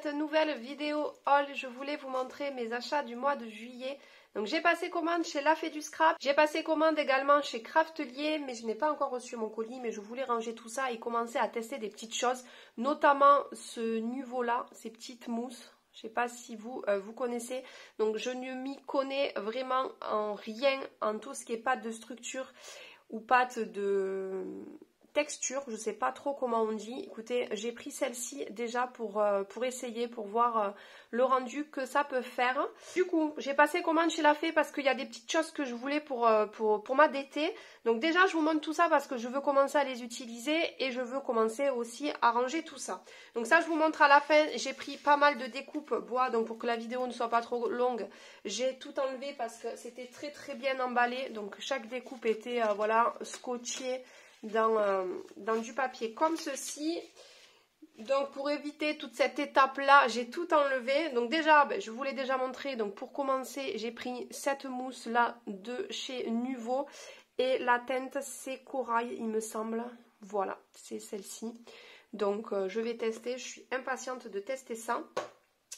cette nouvelle vidéo haul, je voulais vous montrer mes achats du mois de juillet. Donc j'ai passé commande chez La Fée du Scrap, j'ai passé commande également chez Craftelier, mais je n'ai pas encore reçu mon colis, mais je voulais ranger tout ça et commencer à tester des petites choses, notamment ce niveau-là, ces petites mousses. Je ne sais pas si vous connaissez, donc je ne m'y connais vraiment en rien, en tout ce qui est pâte de structure ou pâte de texture, je ne sais pas trop comment on dit. Écoutez, j'ai pris celle-ci déjà pour essayer, pour voir le rendu que ça peut faire. Du coup, j'ai passé commande chez La Fée parce qu'il y a des petites choses que je voulais pour ma d'été. Donc déjà, je vous montre tout ça parce que je veux commencer à les utiliser et je veux commencer aussi à ranger tout ça. Donc ça, je vous montre à la fin. J'ai pris pas mal de découpes bois, donc pour que la vidéo ne soit pas trop longue, j'ai tout enlevé parce que c'était très très bien emballé. Donc chaque découpe était voilà, scotchée dans du papier comme ceci. Donc pour éviter toute cette étape là, j'ai tout enlevé. Donc déjà, je vous l'ai déjà montré. Donc pour commencer, j'ai pris cette mousse là de chez Nuvo et la teinte c'est corail il me semble. Voilà, c'est celle-ci. Donc je vais tester, je suis impatiente de tester ça.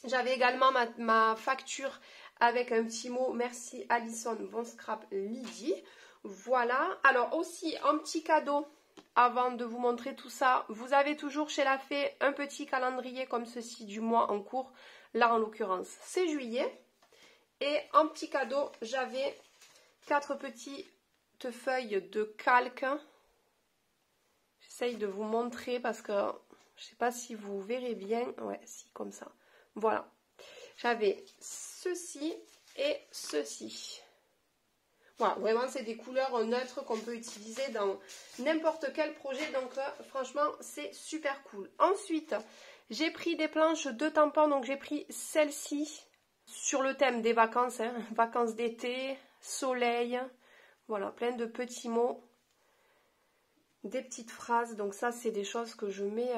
J'avais également ma facture avec un petit mot merci Alison, bon scrap Lydie. Voilà, alors aussi un petit cadeau avant de vous montrer tout ça. Vous avez toujours chez La Fée un petit calendrier comme ceci du mois en cours. Là en l'occurrence c'est juillet. Et en petit cadeau j'avais 4 petites feuilles de calque. J'essaye de vous montrer parce que je ne sais pas si vous verrez bien. Ouais, si, comme ça. Voilà. J'avais ceci et ceci. Voilà, vraiment c'est des couleurs neutres qu'on peut utiliser dans n'importe quel projet, donc franchement c'est super cool. Ensuite, j'ai pris des planches de tampons, donc j'ai pris celle-ci sur le thème des vacances, hein, vacances d'été, soleil, voilà, plein de petits mots, des petites phrases, donc ça c'est des choses que je mets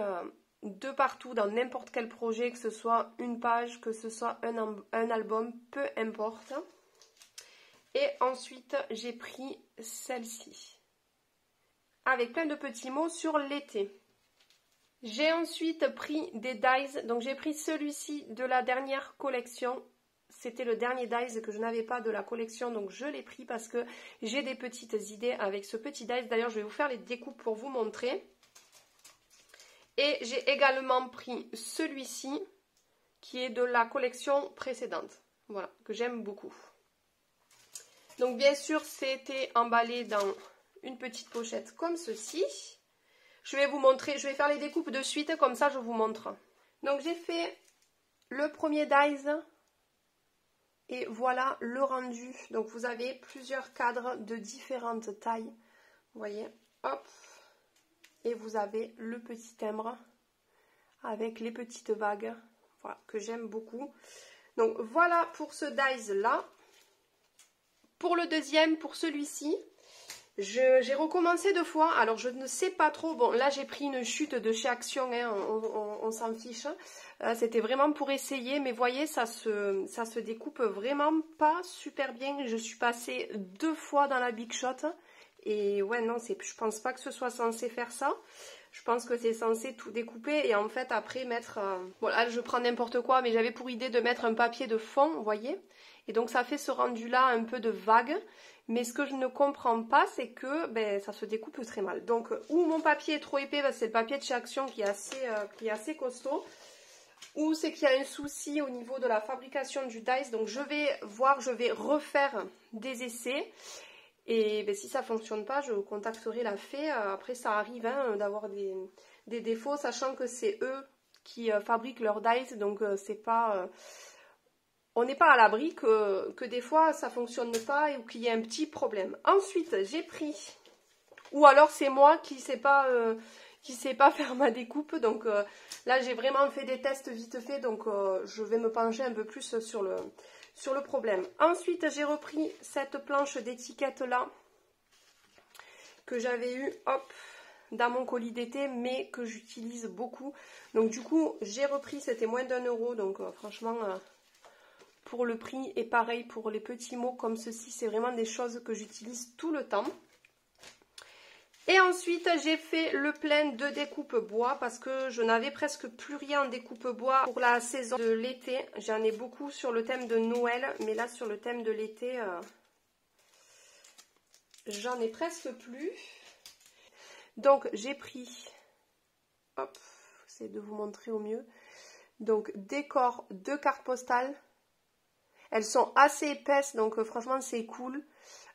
de partout dans n'importe quel projet, que ce soit une page, que ce soit un album, peu importe. Et ensuite, j'ai pris celle-ci, avec plein de petits mots sur l'été. J'ai ensuite pris des dies, donc j'ai pris celui-ci de la dernière collection. C'était le dernier dies que je n'avais pas de la collection, donc je l'ai pris parce que j'ai des petites idées avec ce petit dies. D'ailleurs, je vais vous faire les découpes pour vous montrer. Et j'ai également pris celui-ci, qui est de la collection précédente, voilà, que j'aime beaucoup. Donc bien sûr, c'était emballé dans une petite pochette comme ceci. Je vais vous montrer, je vais faire les découpes de suite, comme ça je vous montre. Donc j'ai fait le premier dies et voilà le rendu. Donc vous avez plusieurs cadres de différentes tailles. Vous voyez, hop. Et vous avez le petit timbre avec les petites vagues, voilà, que j'aime beaucoup. Donc voilà pour ce dies là. Pour le deuxième, pour celui-ci, j'ai recommencé 2 fois. Alors je ne sais pas trop. Bon, là j'ai pris une chute de chez Action, hein, on s'en fiche. C'était vraiment pour essayer, mais voyez, ça se découpe vraiment pas super bien. Je suis passée 2 fois dans la Big Shot. Et ouais, non, je pense pas que ce soit censé faire ça. Je pense que c'est censé tout découper et en fait après mettre... Bon là je prends n'importe quoi, mais j'avais pour idée de mettre un papier de fond, vous voyez. Et donc ça fait ce rendu là un peu de vague. Mais ce que je ne comprends pas, c'est que ça se découpe très mal. Donc ou mon papier est trop épais, parce que c'est le papier de chez Action qui est assez costaud. Ou c'est qu'il y a un souci au niveau de la fabrication du dies. Donc je vais voir, je vais refaire des essais. Et si ça ne fonctionne pas, je contacterai La Fée. Après, ça arrive hein, d'avoir des défauts, sachant que c'est eux qui fabriquent leurs dies. Donc, c'est pas, on n'est pas à l'abri que des fois, ça ne fonctionne pas ou qu'il y ait un petit problème. Ensuite, j'ai pris... Ou alors, c'est moi qui ne sais pas faire ma découpe. Donc, là, j'ai vraiment fait des tests vite fait. Donc, je vais me pencher un peu plus sur le problème. Ensuite, j'ai repris cette planche d'étiquette là que j'avais eu hop, dans mon colis d'été, mais que j'utilise beaucoup. Donc du coup, j'ai repris, c'était moins d'1 €. Donc franchement, pour le prix, et pareil pour les petits mots comme ceci, c'est vraiment des choses que j'utilise tout le temps. Et ensuite, j'ai fait le plein de découpe bois parce que je n'avais presque plus rien en découpe bois pour la saison de l'été. J'en ai beaucoup sur le thème de Noël, mais là sur le thème de l'été, j'en ai presque plus. Donc j'ai pris, hop, j'essaie de vous montrer au mieux. Donc décor 2 cartes postales. Elles sont assez épaisses, donc franchement c'est cool.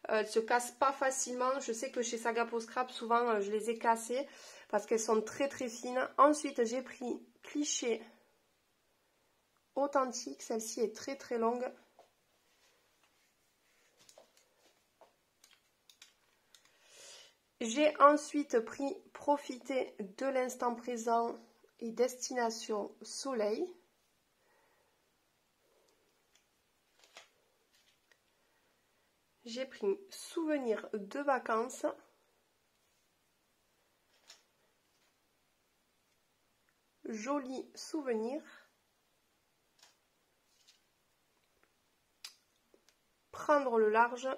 Elles ne se cassent pas facilement. Je sais que chez Saga Post Scrap, souvent je les ai cassées parce qu'elles sont très très fines. Ensuite, j'ai pris cliché authentique. Celle-ci est très très longue. J'ai ensuite pris profiter de l'instant présent et destination soleil. J'ai pris souvenir de vacances. Joli souvenir. Prendre le large.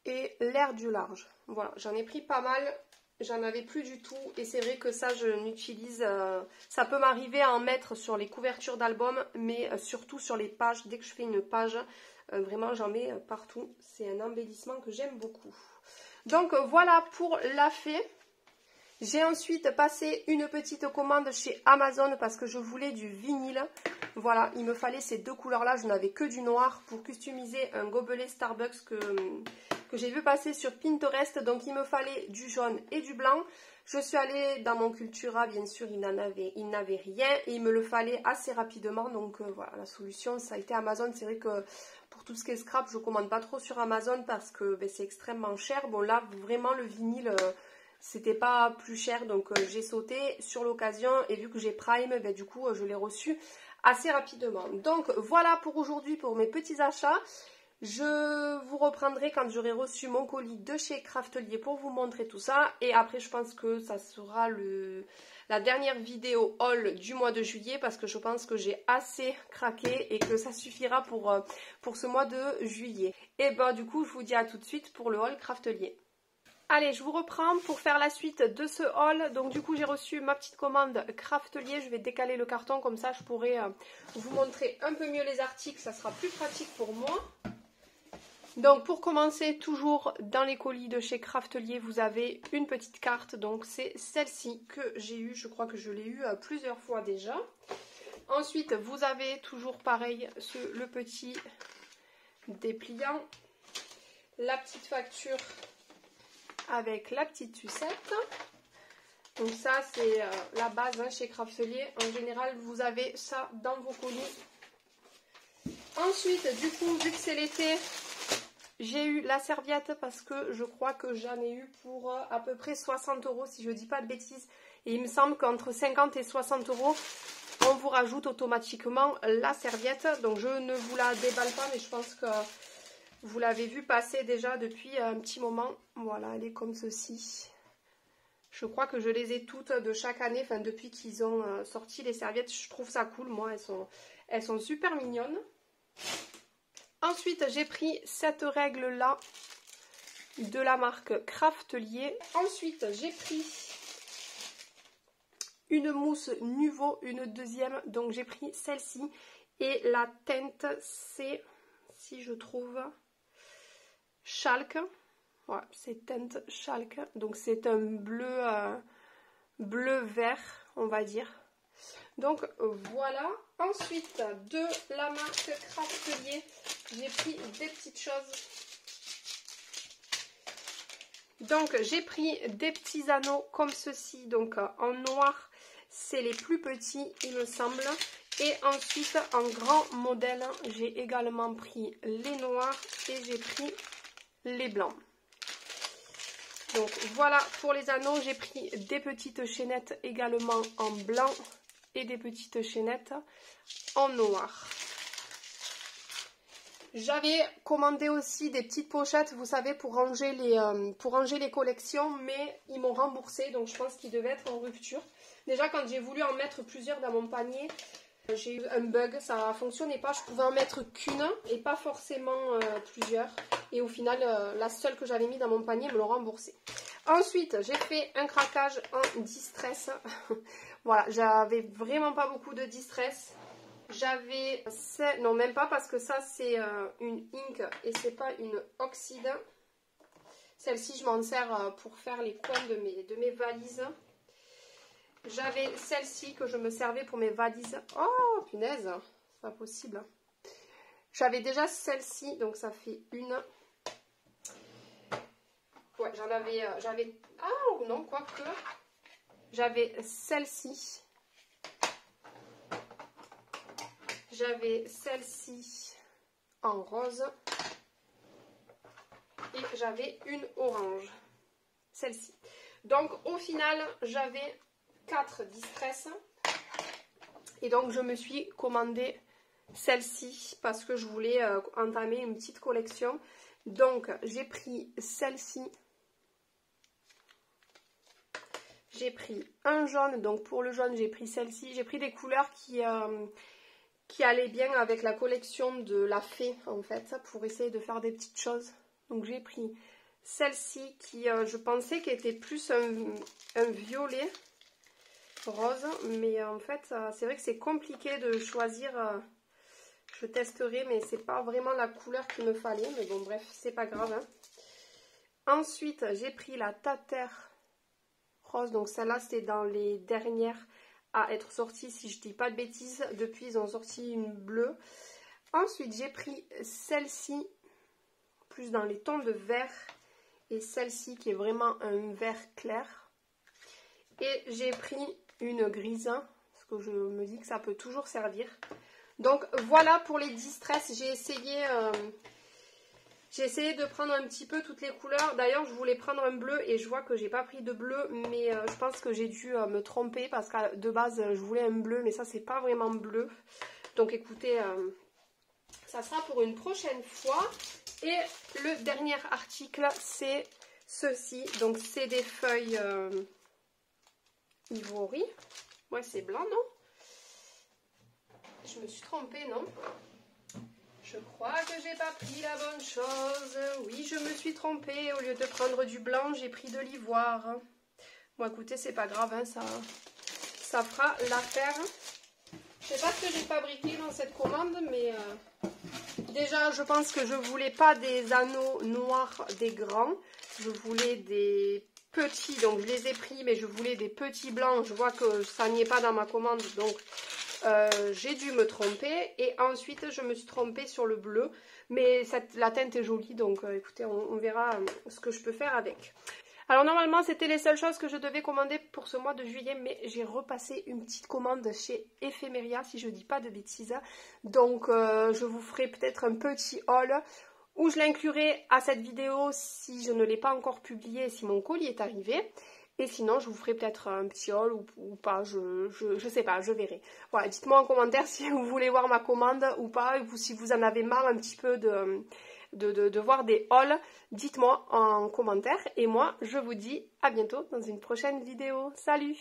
Et l'air du large. Voilà, j'en ai pris pas mal. J'en avais plus du tout. Et c'est vrai que ça, je n'utilise... ça peut m'arriver à en mettre sur les couvertures d'albums, mais surtout sur les pages. Dès que je fais une page, vraiment, j'en mets partout. C'est un embellissement que j'aime beaucoup. Donc, voilà pour la fée. J'ai ensuite passé une petite commande chez Amazon parce que je voulais du vinyle. Voilà, il me fallait ces deux couleurs-là. Je n'avais que du noir pour customiser un gobelet Starbucks que j'ai vu passer sur Pinterest. Donc, il me fallait du jaune et du blanc. Je suis allée dans mon Cultura, bien sûr, il n'avait rien. Et il me le fallait assez rapidement. Donc, voilà, la solution, ça a été Amazon. C'est vrai que pour tout ce qui est scrap, je ne commande pas trop sur Amazon parce que c'est extrêmement cher. Bon, là, vraiment, le vinyle... c'était pas plus cher, donc j'ai sauté sur l'occasion et vu que j'ai Prime, du coup je l'ai reçu assez rapidement. Donc voilà pour aujourd'hui pour mes petits achats. Je vous reprendrai quand j'aurai reçu mon colis de chez Craftelier pour vous montrer tout ça. Et après je pense que ça sera la dernière vidéo haul du mois de juillet parce que je pense que j'ai assez craqué et que ça suffira pour ce mois de juillet. Et du coup je vous dis à tout de suite pour le haul Craftelier. Allez, je vous reprends pour faire la suite de ce haul. Donc du coup, j'ai reçu ma petite commande Craftelier. Je vais décaler le carton, comme ça je pourrai vous montrer un peu mieux les articles. Ça sera plus pratique pour moi. Donc pour commencer, toujours dans les colis de chez Craftelier, vous avez une petite carte. Donc c'est celle-ci que j'ai eue. Je crois que je l'ai eue plusieurs fois déjà. Ensuite, vous avez toujours pareil, le petit dépliant. La petite facture avec la petite sucette. Donc ça c'est la base chez Craftelier. En général vous avez ça dans vos colis. Ensuite du coup vu que c'est l'été, j'ai eu la serviette parce que je crois que j'en ai eu pour à peu près 60 € si je dis pas de bêtises. Et il me semble qu'entre 50 et 60 € on vous rajoute automatiquement la serviette. Donc je ne vous la déballe pas, mais je pense que vous l'avez vu passer déjà depuis un petit moment. Voilà, elle est comme ceci. Je crois que je les ai toutes de chaque année, enfin depuis qu'ils ont sorti les serviettes. Je trouve ça cool, moi, elles sont super mignonnes. Ensuite, j'ai pris cette règle-là de la marque Craftelier. Ensuite, j'ai pris une mousse Nuvo, une deuxième. Donc, j'ai pris celle-ci. Et la teinte, c'est, si je trouve... Chalk, ouais, c'est teinte Chalk, donc c'est un bleu bleu vert on va dire. Donc voilà. Ensuite de la marque Craftelier, j'ai pris des petites choses. Donc j'ai pris des petits anneaux comme ceci, donc en noir, c'est les plus petits il me semble. Et ensuite en grand modèle, j'ai également pris les noirs et j'ai pris les blancs. Donc voilà pour les anneaux, j'ai pris des petites chaînettes également en blanc et des petites chaînettes en noir. J'avais commandé aussi des petites pochettes, vous savez, pour ranger les collections, mais ils m'ont remboursé, donc je pense qu'ils devaient être en rupture. Déjà quand j'ai voulu en mettre plusieurs dans mon panier, J'ai eu un bug, ça fonctionnait pas, je pouvais en mettre qu'une et pas forcément plusieurs. Et au final, la seule que j'avais mis dans mon panier me l'a remboursé. Ensuite, j'ai fait un craquage en distress. Voilà, j'avais vraiment pas beaucoup de distress. J'avais, non même pas parce que ça c'est une ink et c'est pas une oxyde. Celle-ci je m'en sers pour faire les coins de mes valises. J'avais celle-ci que je me servais pour mes valises. Oh punaise, c'est pas possible. J'avais déjà celle-ci, donc ça fait une. Ouais, j'avais, ah non, quoique. J'avais celle-ci. J'avais celle-ci en rose. Et j'avais une orange. Celle-ci. Donc au final, j'avais 4 distress. Et donc je me suis commandé celle-ci parce que je voulais entamer une petite collection. Donc j'ai pris celle-ci. J'ai pris un jaune. Donc pour le jaune, j'ai pris celle-ci. J'ai pris des couleurs qui allait bien avec la collection de la fée en fait, pour essayer de faire des petites choses. Donc j'ai pris celle-ci qui je pensais qu'elle était plus un violet rose, mais en fait c'est vrai que c'est compliqué de choisir. Je testerai, mais c'est pas vraiment la couleur qu'il me fallait, mais bon bref, c'est pas grave hein. Ensuite j'ai pris la Tater rose, donc celle-là c'était dans les dernières à être sortie, si je dis pas de bêtises. Depuis ils ont sorti une bleue. Ensuite j'ai pris celle-ci plus dans les tons de vert et celle-ci qui est vraiment un vert clair. Et j'ai pris une grise parce que je me dis que ça peut toujours servir. Donc voilà pour les distress. J'ai essayé de prendre un petit peu toutes les couleurs. D'ailleurs je voulais prendre un bleu et je vois que j'ai pas pris de bleu, mais je pense que j'ai dû me tromper parce que de base je voulais un bleu, mais ça c'est pas vraiment bleu. Donc écoutez, ça sera pour une prochaine fois. Et le dernier article c'est ceci. Donc c'est des feuilles ivory. Ouais, c'est blanc, non? Je me suis trompée, non? Je crois que j'ai pas pris la bonne chose. Oui, je me suis trompée. Au lieu de prendre du blanc, j'ai pris de l'ivoire. Bon, écoutez, c'est pas grave, hein, ça fera l'affaire. Je sais pas ce que j'ai fabriqué dans cette commande, mais déjà, je pense que je voulais pas des anneaux noirs, des grands. Je voulais des petits, donc je les ai pris, mais je voulais des petits blancs. Je vois que ça n'y est pas dans ma commande, donc j'ai dû me tromper. Et ensuite, je me suis trompée sur le bleu. Mais la teinte est jolie, donc écoutez, on verra ce que je peux faire avec. Alors normalement, c'était les seules choses que je devais commander pour ce mois de juillet, mais j'ai repassé une petite commande chez Ephemeria, si je dis pas de bêtises. Donc je vous ferai peut-être un petit haul où je l'inclurai à cette vidéo si je ne l'ai pas encore publié, si mon colis est arrivé. Et sinon, je vous ferai peut-être un petit haul ou pas, je sais pas, je verrai. Voilà, dites-moi en commentaire si vous voulez voir ma commande ou pas, ou si vous en avez marre un petit peu de voir des hauls, dites-moi en commentaire. Et moi, je vous dis à bientôt dans une prochaine vidéo. Salut!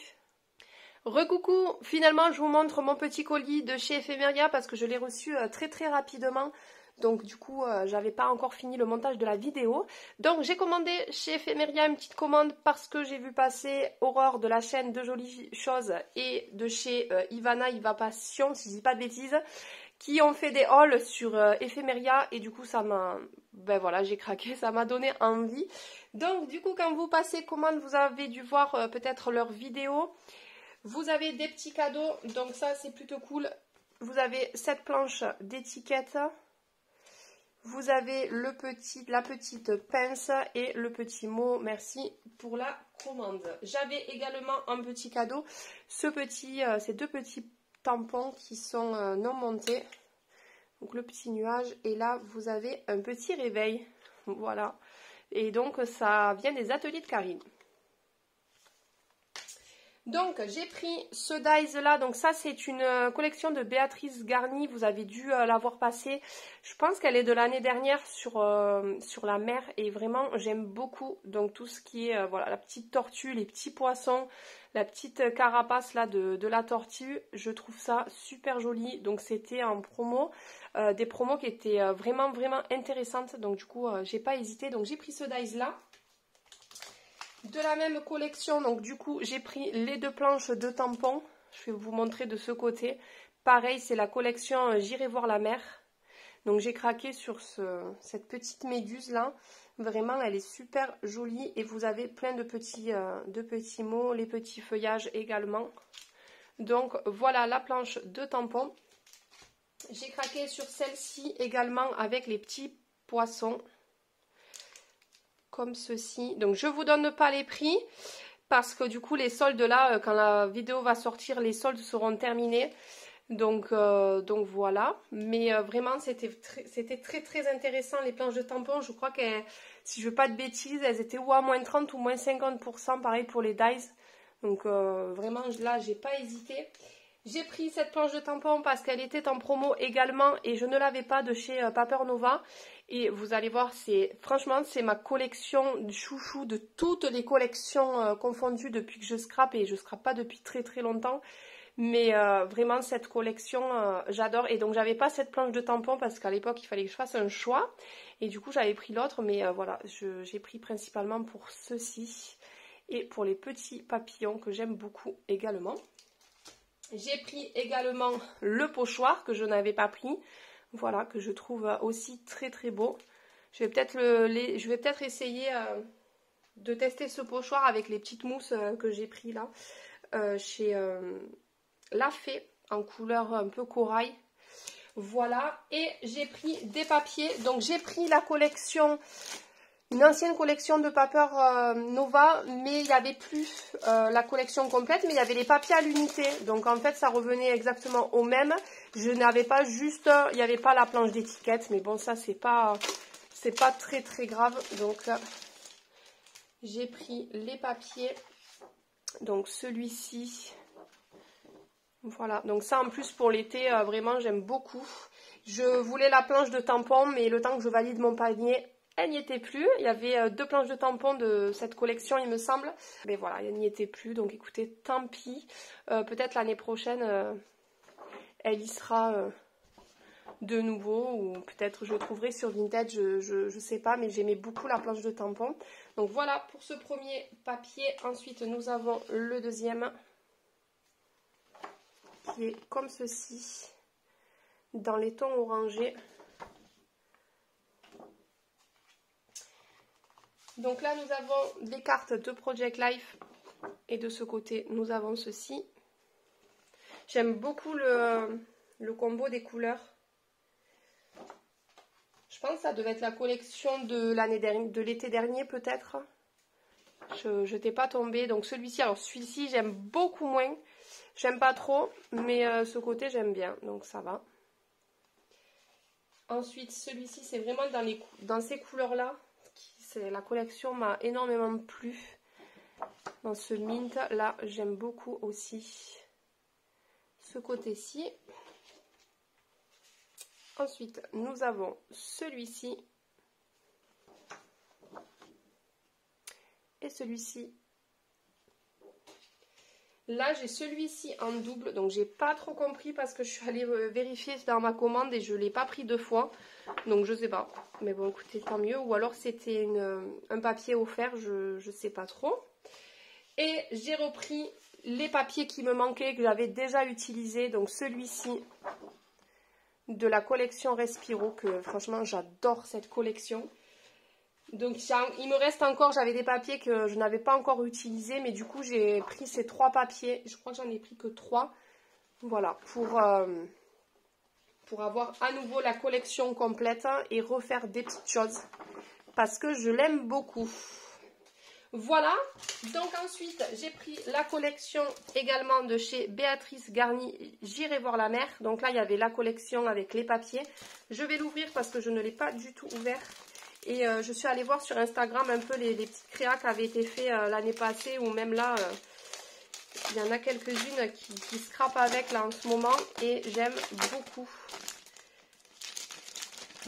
Recoucou! Finalement, je vous montre mon petit colis de chez Ephemeria parce que je l'ai reçu très rapidement. Donc du coup, j'avais pas encore fini le montage de la vidéo. Donc j'ai commandé chez Ephemeria une petite commande parce que j'ai vu passer Aurore de la chaîne De Jolies Choses et de chez Ivana Passion, si je dis pas de bêtises, qui ont fait des hauls sur Ephemeria et du coup ça m'a... Ben voilà, j'ai craqué, ça m'a donné envie. Donc du coup, quand vous passez commande, vous avez dû voir peut-être leur vidéo. Vous avez des petits cadeaux, donc ça c'est plutôt cool. Vous avez cette planche d'étiquette. Vous avez la petite pince et le petit mot merci pour la commande. J'avais également un petit cadeau, ces deux petits tampons qui sont non montés. Donc le petit nuage et là vous avez un petit réveil. Voilà. Et donc ça vient des ateliers de Karine. Donc j'ai pris ce dies là, donc ça c'est une collection de Béatrice Garni, vous avez dû l'avoir passée, je pense qu'elle est de l'année dernière sur la mer et vraiment j'aime beaucoup, donc tout ce qui est voilà, la petite tortue, les petits poissons, la petite carapace là de la tortue, je trouve ça super joli, donc c'était en promo, des promos qui étaient vraiment intéressantes, donc du coup j'ai pas hésité, donc j'ai pris ce dies là. De la même collection, donc du coup j'ai pris les 2 planches de tampons, je vais vous montrer de ce côté. Pareil, c'est la collection J'irai voir la mer. Donc j'ai craqué sur cette petite méduse là, vraiment elle est super jolie et vous avez plein de petits mots, les petits feuillages également. Donc voilà la planche de tampons. J'ai craqué sur celle-ci également avec les petits poissons. Comme ceci. Donc je vous donne pas les prix parce que du coup les soldes là, quand la vidéo va sortir, les soldes seront terminés. Donc voilà. Mais vraiment c'était très intéressant les planches de tampons. Je crois que si je veux pas de bêtises, elles étaient ou à moins 30 ou moins 50%, pareil pour les dies. Donc vraiment là j'ai pas hésité. J'ai pris cette planche de tampons parce qu'elle était en promo également et je ne l'avais pas de chez Paper Nova. Et vous allez voir, franchement, c'est ma collection chouchou de toutes les collections confondues depuis que je scrape. Et je scrape pas depuis très longtemps. Mais vraiment, cette collection, j'adore. Et donc, j'avais pas cette planche de tampons parce qu'à l'époque, il fallait que je fasse un choix. Et du coup, j'avais pris l'autre. Mais voilà, j'ai pris principalement pour ceci. Et pour les petits papillons que j'aime beaucoup également. J'ai pris également le pochoir que je n'avais pas pris. Voilà, que je trouve aussi très beau. Je vais peut-être essayer de tester ce pochoir avec les petites mousses que j'ai pris là. Chez La Fée, en couleur un peu corail. Voilà, et j'ai pris des papiers. Donc j'ai pris la collection... Une ancienne collection de Paper Nova, mais il n'y avait plus la collection complète, mais il y avait les papiers à l'unité. Donc en fait, ça revenait exactement au même. Je n'avais pas juste, il n'y avait pas la planche d'étiquette, mais bon, ça c'est pas très grave. Donc j'ai pris les papiers. Donc celui-ci, voilà. Donc ça en plus pour l'été, vraiment j'aime beaucoup. Je voulais la planche de tampon, mais le temps que je valide mon panier, elle n'y était plus. Il y avait 2 planches de tampons de cette collection, il me semble. Mais voilà, elle n'y était plus. Donc écoutez, tant pis. Peut-être l'année prochaine, elle y sera de nouveau. Ou peut-être je trouverai sur Vinted, je sais pas. Mais j'aimais beaucoup la planche de tampons. Donc voilà pour ce premier papier. Ensuite, nous avons le deuxième. Qui est comme ceci. Dans les tons orangés. Donc là, nous avons des cartes de Project Life et de ce côté, nous avons ceci. J'aime beaucoup le combo des couleurs. Je pense que ça devait être la collection de l'été dernier peut-être. Je n'étais pas tombée. Donc celui-ci, alors celui-ci, j'aime beaucoup moins. J'aime pas trop, mais ce côté, j'aime bien. Donc ça va. Ensuite, celui-ci, c'est vraiment dans ces couleurs-là. La collection m'a énormément plu. Dans ce mint là, j'aime beaucoup aussi ce côté-ci. Ensuite, nous avons celui-ci et celui-ci. Là, j'ai celui-ci en double, donc j'ai pas trop compris parce que je suis allée vérifier dans ma commande et je l'ai pas pris 2 fois. Donc je sais pas, mais bon écoutez, tant mieux. Ou alors c'était un papier offert, je sais pas trop. Et j'ai repris les papiers qui me manquaient, que j'avais déjà utilisés. Donc celui-ci de la collection Respiro, que franchement j'adore cette collection. Donc il me reste encore, j'avais des papiers que je n'avais pas encore utilisés, mais du coup j'ai pris ces 3 papiers, je crois que j'en ai pris que 3, voilà, pour avoir à nouveau la collection complète et refaire des petites choses, parce que je l'aime beaucoup. Voilà, donc ensuite j'ai pris la collection également de chez Béatrice Garni, J'irai voir la mer. Donc là il y avait la collection avec les papiers, je vais l'ouvrir parce que je ne l'ai pas du tout ouvert. Et je suis allée voir sur Instagram un peu les petites créas qui avaient été faites l'année passée ou même là Il y en a quelques-unes qui scrapent avec là en ce moment et j'aime beaucoup.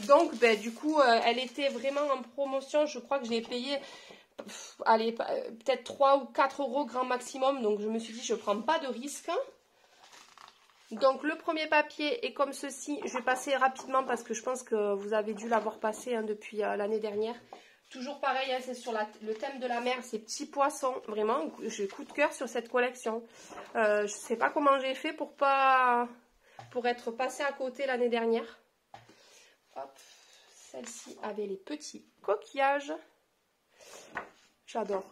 Donc ben, du coup elle était vraiment en promotion, je crois que je l'ai payée allez, peut-être 3 ou 4 euros grand maximum, donc je me suis dit je prends pas de risque. Donc le premier papier est comme ceci, je vais passer rapidement parce que je pense que vous avez dû l'avoir passé hein, depuis l'année dernière. Toujours pareil, hein, c'est sur le thème de la mer, ces petits poissons, vraiment, j'ai coup de cœur sur cette collection. Je sais pas comment j'ai fait pour être passé à côté l'année dernière. Hop, celle-ci avait les petits coquillages. J'adore.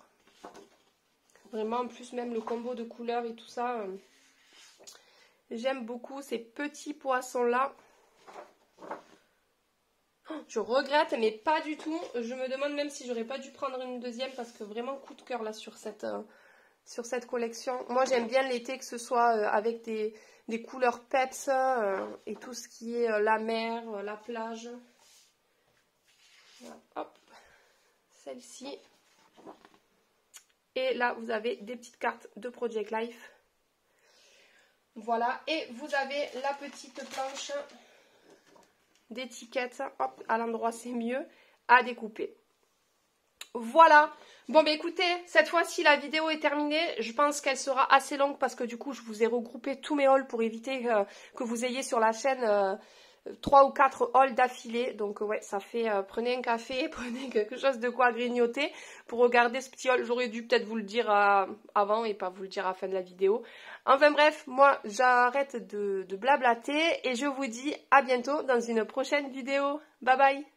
Vraiment, en plus, même le combo de couleurs et tout ça, j'aime beaucoup ces petits poissons-là. Je regrette, mais pas du tout. Je me demande même si j'aurais pas dû prendre une deuxième parce que vraiment coup de cœur là sur cette collection. Moi, j'aime bien l'été que ce soit avec des couleurs peps et tout ce qui est la mer, la plage. Voilà, hop, celle-ci. Et là, vous avez des petites cartes de Project Life. Voilà, et vous avez la petite planche d'étiquette. Hop, à l'endroit c'est mieux, à découper. Voilà. Bon, bah écoutez, cette fois-ci, la vidéo est terminée. Je pense qu'elle sera assez longue parce que du coup, je vous ai regroupé tous mes hauls pour éviter que vous ayez sur la chaîne 3 ou 4 hauls d'affilée. Donc ouais, ça fait prenez un café, prenez quelque chose de quoi grignoter pour regarder ce petit haul. J'aurais dû peut-être vous le dire avant et pas vous le dire à la fin de la vidéo. Enfin bref, moi j'arrête de blablater et je vous dis à bientôt dans une prochaine vidéo. Bye bye.